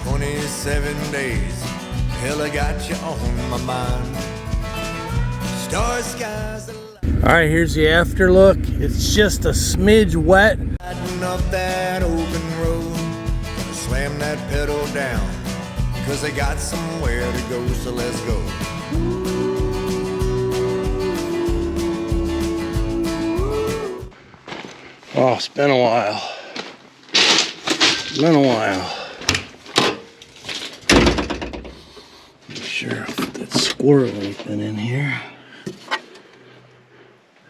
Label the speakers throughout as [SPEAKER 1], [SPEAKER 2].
[SPEAKER 1] 27 days, hell, I got you on my mind. Star skies.
[SPEAKER 2] Alright, here's the after look. It's just a smidge wet.
[SPEAKER 1] Riding up that open road, gonna slam that pedal down, cause I got somewhere to go, so let's go.
[SPEAKER 2] Oh, it's been a while. It's been a while. Make sure if that squirrel ain't been in here.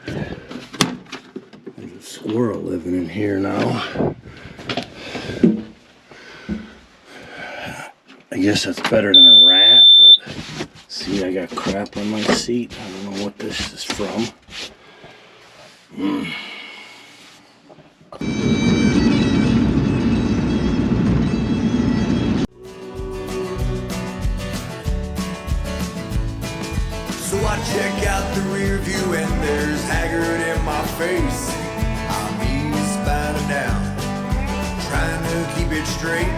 [SPEAKER 2] There's a squirrel living in here now. I guess that's better than a rat, but see, I got crap on my seat. I don't know what this is from.
[SPEAKER 1] So I check out the rear view and there's Haggard in my face. I'm eastbound and down, trying to keep it straight.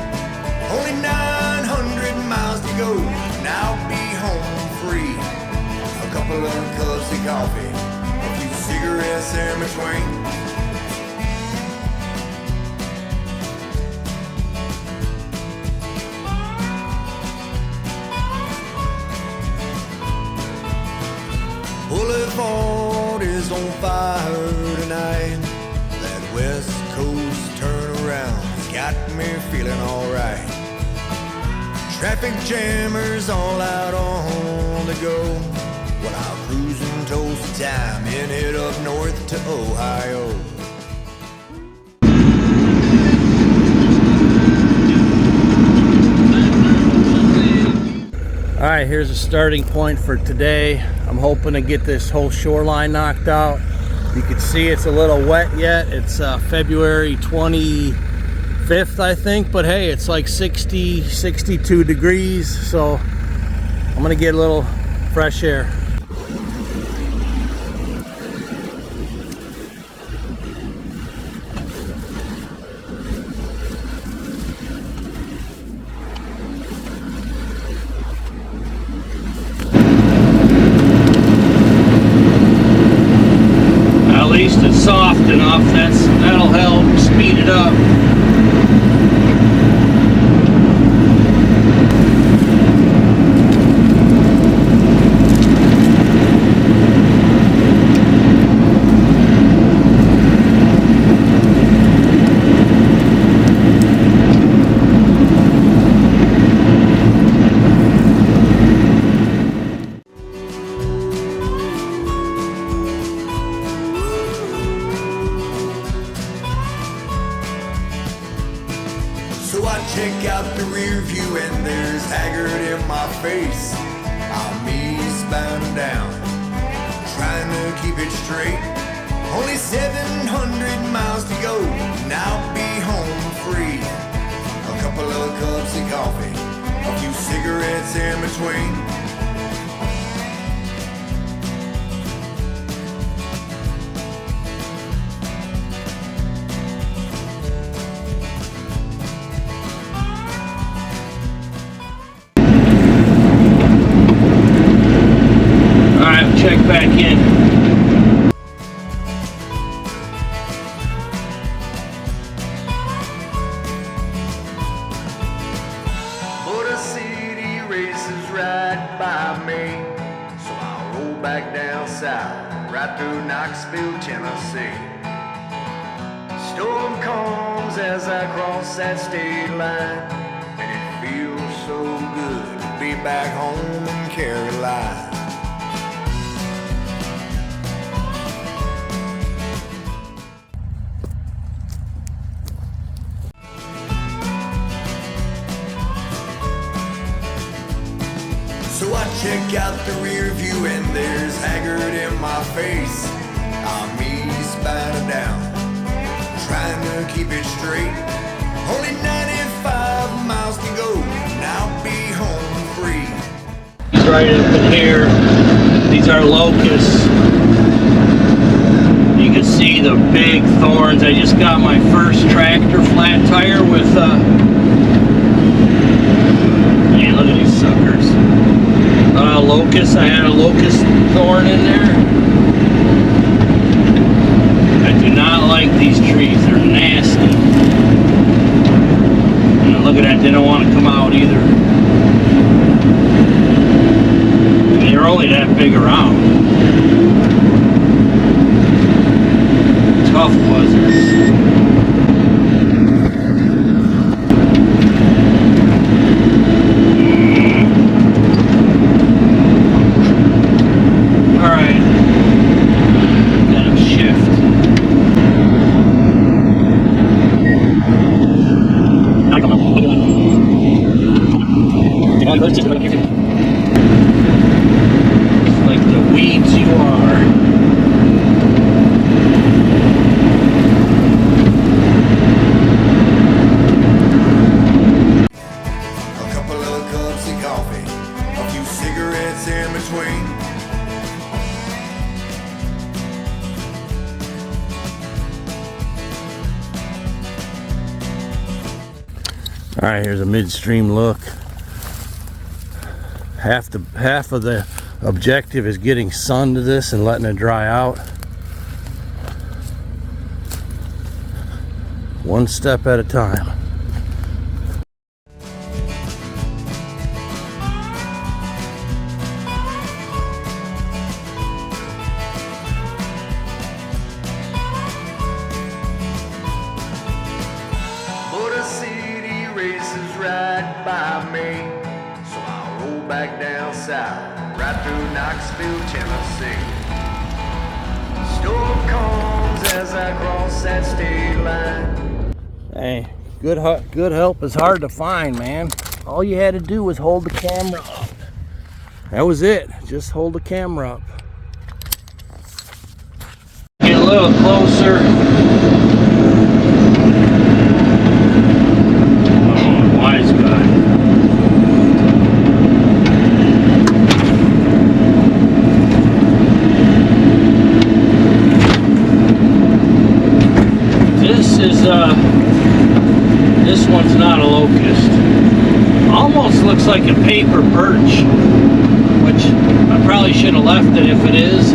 [SPEAKER 1] Only 900 miles to go, and I'll be home free. A couple of cups of coffee, a few cigarettes in between. Boulevard is on fire tonight. That West Coast turnaround has got me feeling alright. Traffic jammers all out on the go, while I'm cruising towards the time and head up north to Ohio.
[SPEAKER 2] Alright, here's a starting point for today. I'm hoping to get this whole shoreline knocked out. You can see it's a little wet yet. It's February 25th, I think, but hey, it's like 60, 62 degrees, so I'm gonna get a little fresh air. At least it's soft enough. That'll help speed it up.
[SPEAKER 1] So I check out the rear view and there's Haggard in my face. I'm eastbound and down, trying to keep it straight. Only 700 miles to go, and I'll be home free. A couple of cups of coffee, a few cigarettes in between.
[SPEAKER 2] Check back in.
[SPEAKER 1] Motor City races right by me, so I'll roll back down south, right through Knoxville, Tennessee. Storm comes as I cross that state line, and it feels so good to be back home in Carolina. So I check out the rear view and there's Haggard in my face. I'm eastbound and down, trying to keep it straight. Only 95 miles to go, and I'll be home free.
[SPEAKER 2] Right up in here, these are locusts. You can see the big thorns. I just got my first tractor flat tire with look at that, they don't want to come out either. They're only that big around. Tough buzzers. Alright. Gotta shift. Like the weeds you are.
[SPEAKER 1] A couple of cups of coffee, a few cigarettes in between.
[SPEAKER 2] All right, here's a midstream look. Half of the objective is getting sun to this and letting it dry out. One step at a time.
[SPEAKER 1] But a city races right by me, so I'll roll back down south, right through Knoxville, Tennessee. Storm comes as I cross that state line.
[SPEAKER 2] Hey, good help is hard to find, man. All you had to do was hold the camera up. That was it. Just hold the camera up. Get a little closer. Oh, wise guy. This one's not a locust. Almost looks like a paper birch, which I probably should have left it if it is.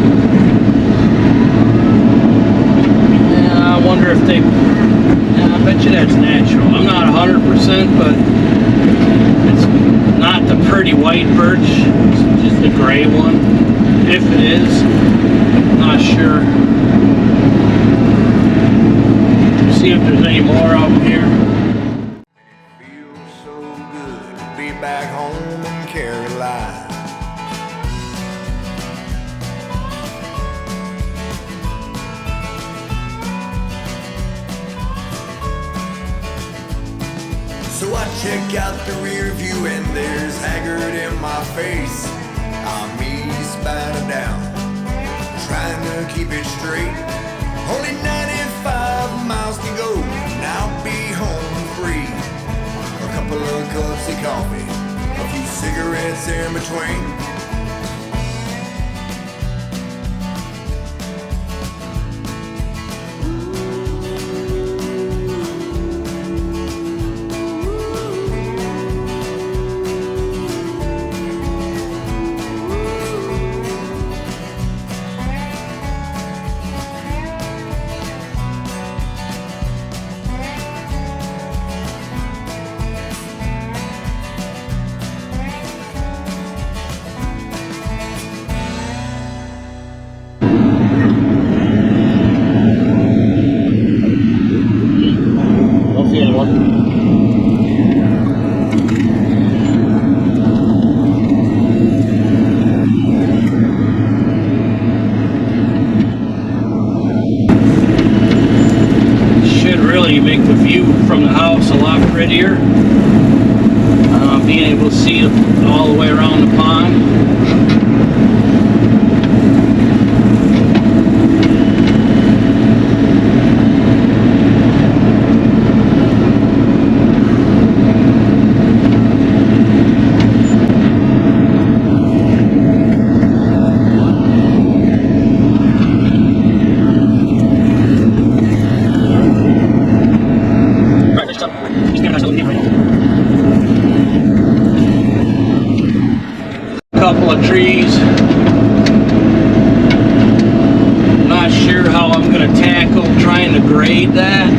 [SPEAKER 2] Yeah, I wonder if they, yeah, I bet you that's natural. I'm not 100%, but it's not the pretty white birch, it's just the gray one. If it is, not sure. See if there's any more out here.
[SPEAKER 1] It feels so good to be back home in Carolina. So I check out the rear view and there's haggard in my face. I'm eastbound and down, trying to keep it straight. Only 95 miles to go, and I'll be home free. A couple of cups of coffee, a few cigarettes in between.
[SPEAKER 2] Make the view from the house a lot prettier. Being able to see it all the way around the pond. Couple of trees. Not sure how I'm going to tackle trying to grade that.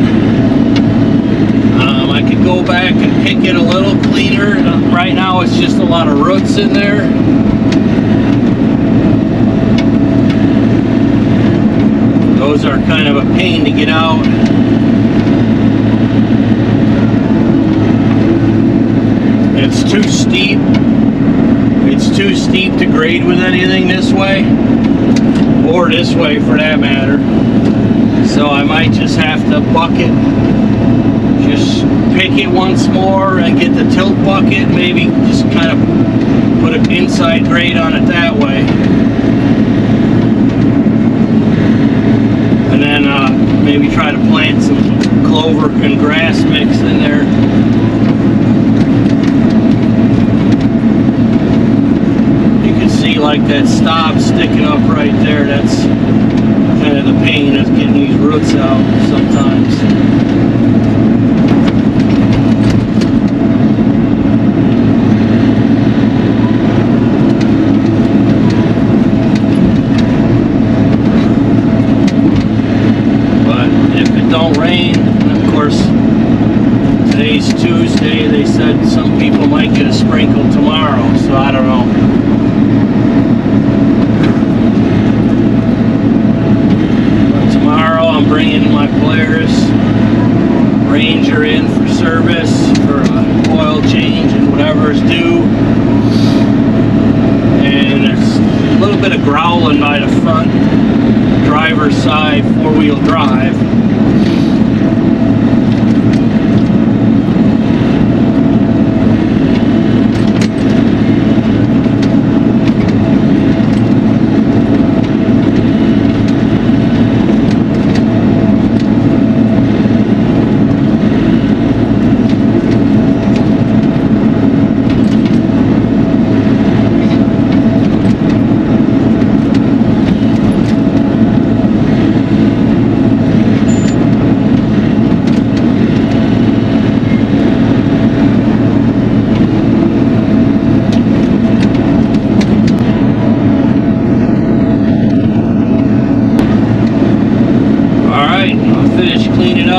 [SPEAKER 2] I could go go back and pick it a little cleaner. Right now it's just a lot of roots in there. Those are kind of a pain to get out. It's too steep. It's too steep to grade with anything this way, or this way for that matter. So I might just have to bucket, just pick it once more and get the tilt bucket, maybe just kind of put an inside grade on it that way. And then maybe try to plant some clover and grass mix in there. You can see like that stop sticking up right there. That's kind of the pain of getting these roots out sometimes. But if it don't rain, and of course today's Tuesday, they said some people might get a sprinkle tomorrow, so I don't know. I'm bringing my Polaris Ranger in for service, for oil change and whatever is due. And there's a little bit of growling by the front driver's side, four-wheel drive.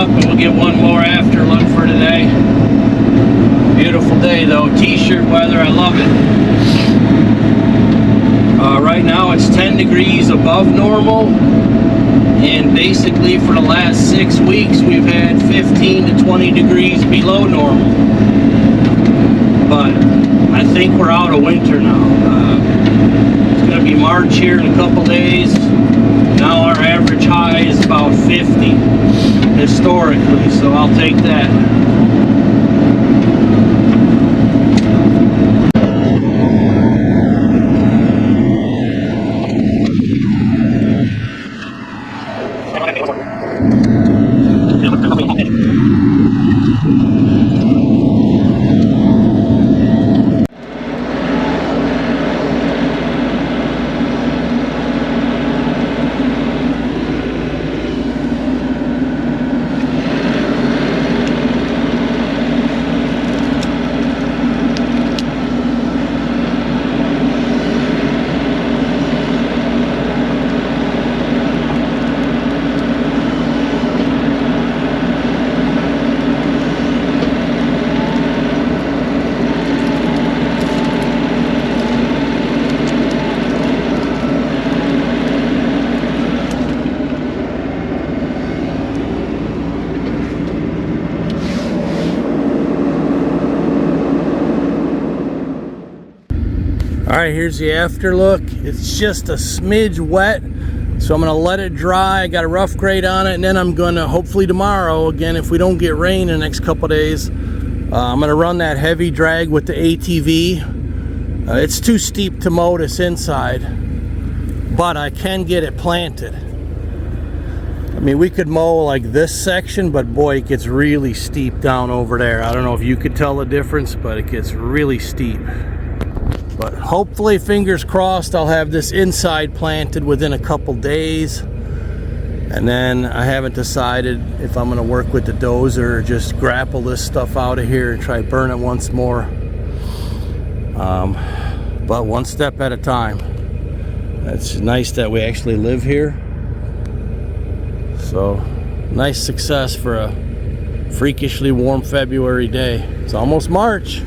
[SPEAKER 2] And we'll get one more after look for today. Beautiful day though, t-shirt weather, I love it. Right now it's 10 degrees above normal, and basically for the last 6 weeks we've had 15 to 20 degrees below normal. But I think we're out of winter now. It's going to be March here in a couple days. Now our average high is about 50 historically, so I'll take that. Alright, here's the after look. It's just a smidge wet, so I'm going to let it dry. I got a rough grade on it, and then I'm going to, hopefully tomorrow, again, if we don't get rain in the next couple days, I'm going to run that heavy drag with the ATV. It's too steep to mow this inside, but I can get it planted. I mean, we could mow like this section, but boy, it gets really steep down over there. I don't know if you could tell the difference, but it gets really steep. But hopefully, fingers crossed, I'll have this inside planted within a couple days. And then I haven't decided if I'm going to work with the dozer or just grapple this stuff out of here and try to burn it once more. But one step at a time. It's nice that we actually live here. So, nice success for a freakishly warm February day. It's almost March.